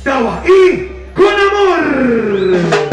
Taba y con amor.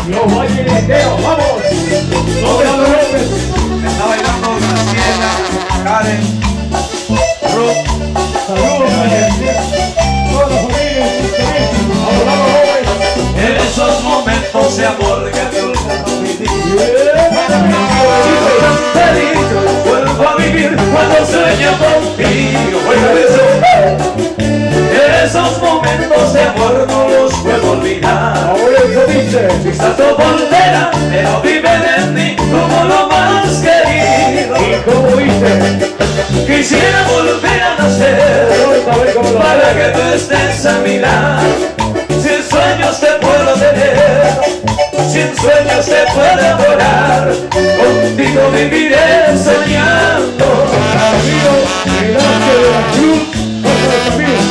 Los valleneteros, vamos. Roberto López. Está bailando Graciela, Karen, Ruth. Saludos a toda la familia. Hablamos jóvenes. En esos momentos de amor que te olvidó vivir. Vuelvo a vivir cuando sueño contigo. En esos momentos de amor no los puedo olvidar. Ahora eso dice. Estás volverá, pero viven en mí como lo más querido. ¿Y cómo dice? Quisiera volver a nacer para que tú estés a mi lado. Sin sueños te puedo tener, sin sueños te puedo volar. Contigo viviré soñando. Amigo Velázquez de la Cruz, José Camilo.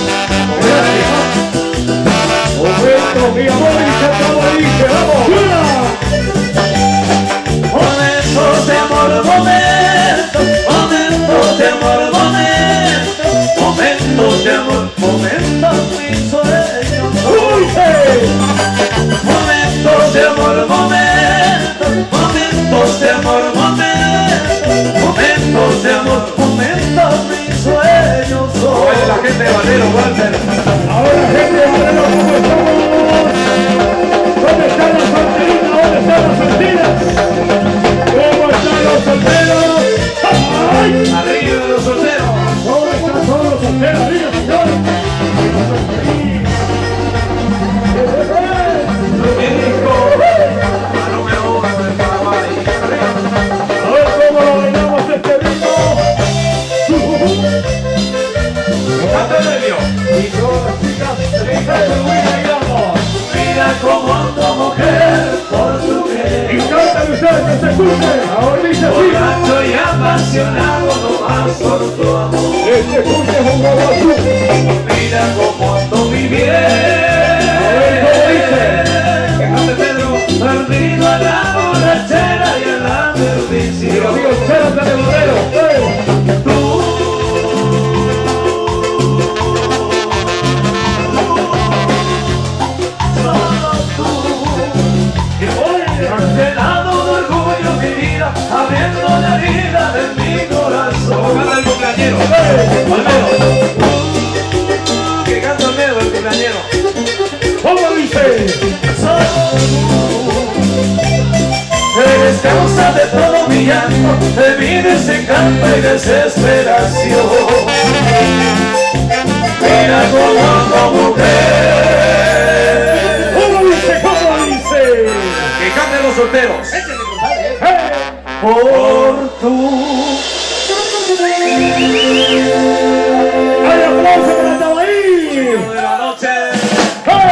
Momento, mi amor, y se acabó ahí, quedamos. Momentos de amor, momentos de amor, momentos de amor, momentos mis sueños. Momentos de amor, momentos de amor, momentos de amor, momentos mis sueños. Oye, la gente de Valero, Walter. Ahora, gente de Valero, ¿cómo estamos? ¿Dónde están las solterinas? ¿Dónde están las solteras? ¿Cómo están los solteros? ¡Ay! Arriba de los solteros. ¿Dónde están todos los solteros? ¡Arriba, señor! A ver cómo lo bailamos este ritmo. Y todas las chicas, gritando muy bailamos. Mira cómo ando mujer por tu querer. Y cantan ustedes que se escuchen. Ahora dice así. Borracho y apasionado no más por tu amor. Que se escuche un nuevo azul. Mira cómo ando mi bien. A ver cómo dice. Que cante Pedro. Perdido a la borrachera y a la perdición. Amigos, espérate de Valero. Llenado de orgullo mi vida, abriendo la herida de mi corazón. Canta el cumpleañero, que canta el medio el cumpleañero. ¿Cómo dice? Solo tú eres causa de todo mi llanto, de mi desencanto y desesperación. Mira cómo ando mujer. ¿Cómo dice? ¿Cómo dice? Que canten los solteros. ¡Hey! Por tu. ¡Hay aplauso para el ahí! De la noche. ¡Hey!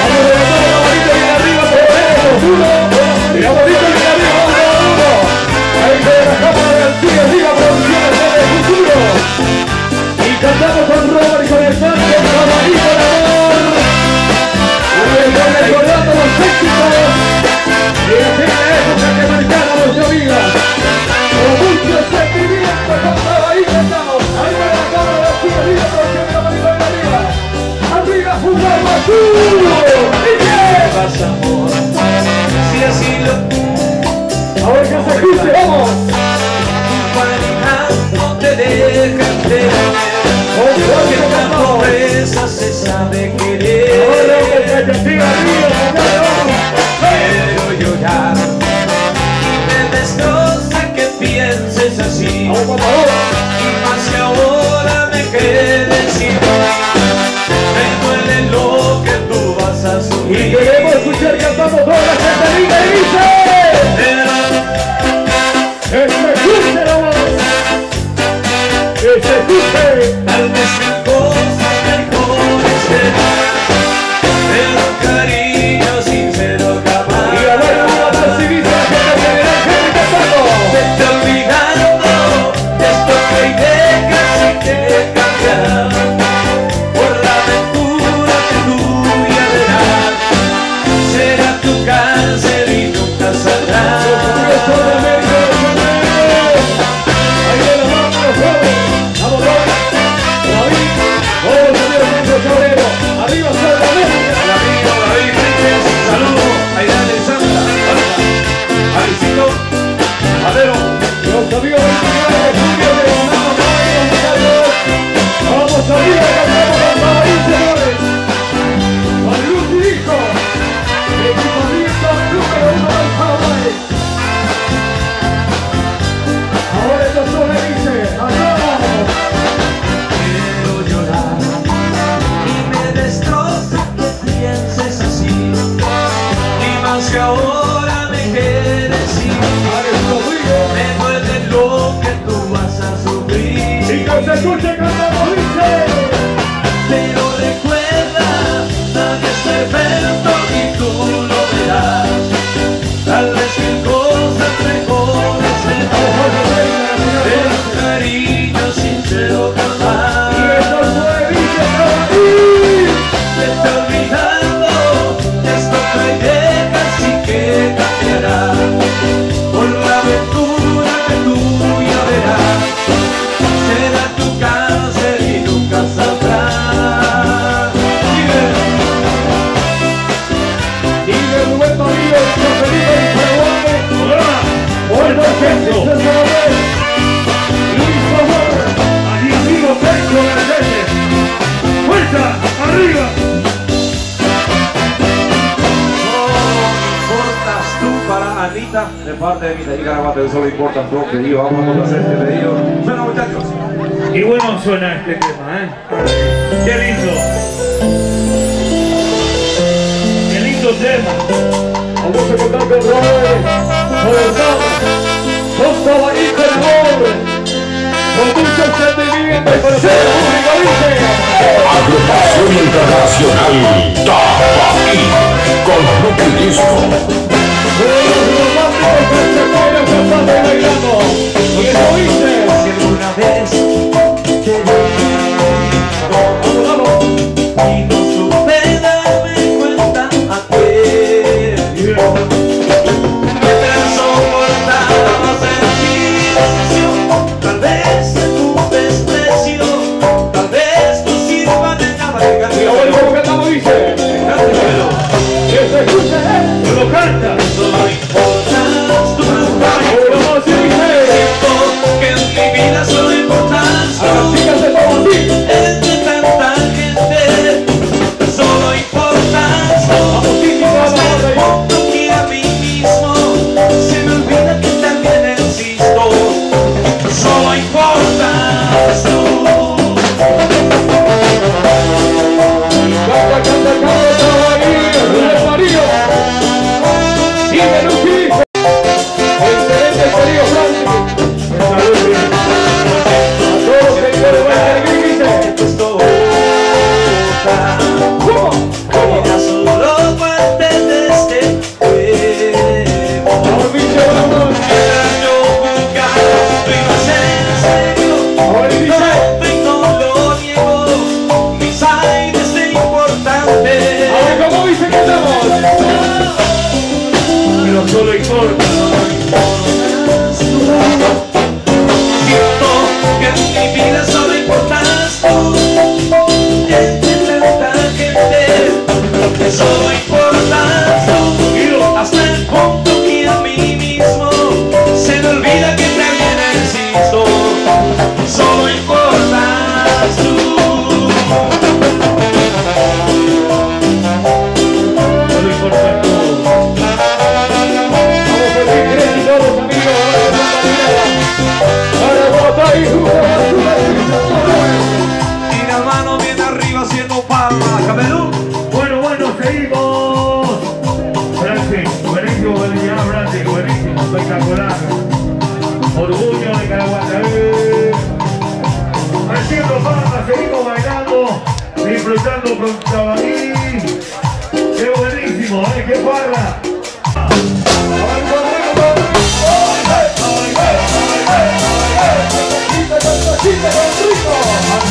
Vamos a levantar la manita bien arriba, por uno. Y la manita bien arriba, uno. Ahí de la cámara de Antiguo Arriba, producciones del futuro. Y cantamos con Robert y con el Santo, Caballito de Amor. Recordando los éxitos y así la época que marcaron De parte de mi taller Caraguate, que solo importa tu pedido. Vamos a complacer este pedido. Suena, muchachos. Y bueno suena este tema, ¿eh? Qué lindo. Qué lindo tema. Vamos a contar con Robert, con Sabanito el amor, con muchos sentimientos para ser público, dice. Agrupación Internacional Tapaquí con Rocky Disco. Los románticos que se pueden cantando y bailando. Y eso dice. Si alguna vez te Vamos. y no supe darme cuenta a ti, mientras soportaba sentir decisión, tal vez de tu desprecio, tal vez no sirva de nada de Y canción. ahora como cantamos dice. Que se escuche, Lo canta. Solo importas tú. ahora más y dice. Siento que en mi vida solo importas A las tú. chicas de todo así. Entre tanta gente, solo importas tú. Vamos, Kiki, vamos, Hasta el vamos. punto que a mí mismo se me olvida que también existo. Solo importas tú. Canta, canta, canta, ahí, Rubén Mario. Sigue Luqui. Excelente querido Francis. A todos los seguidores de Baile Green dice. Esto ¿Cómo? ¿Cómo? era solo parte de este juego. Vamos, bicho, vamos. Mientras yo jugaba, tú ibas en serio. Ahora dice. Y no lo niego, mis aires de importante. Ahora como dice que estamos. Pero solo importa. Siento que en mi vida solo importas tú. Entre tanta gente, que solo importas tú. Hasta el punto que a mí mismo se me olvida que también existo. Solo importas tú. Solo importa todo. Vamos a pedir crédito a los amigos de la para Bogotá y Y la mano bien arriba haciendo palmas. Camerún. Bueno, seguimos. Francis, buenísimo, buenísimo, espectacular. Orgullo de Caraguate. Haciendo palmas, seguimos bailando, disfrutando con Tabaquí. Qué buenísimo, qué parra.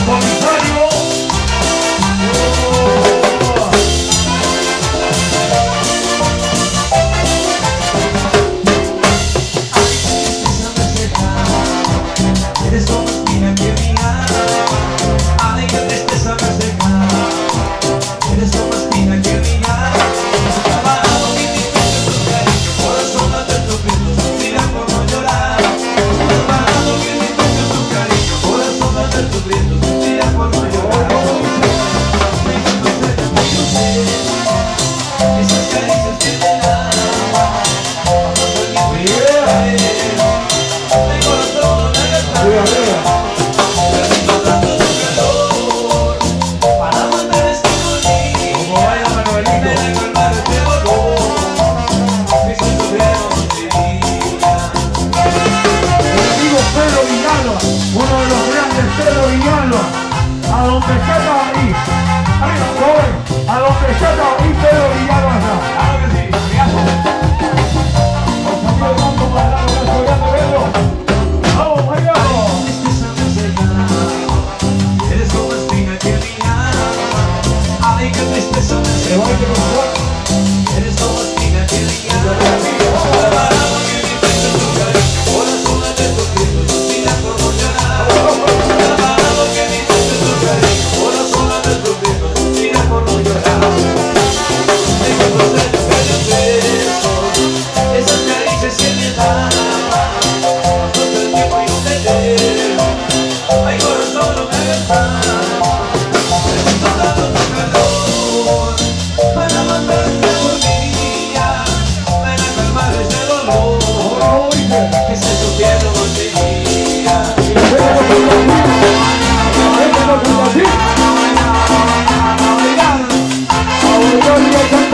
Comisario. Eres como espina que mi alma, alegre tristeza me has dejado. Eres como espina que mi alma, clavado mi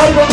Algo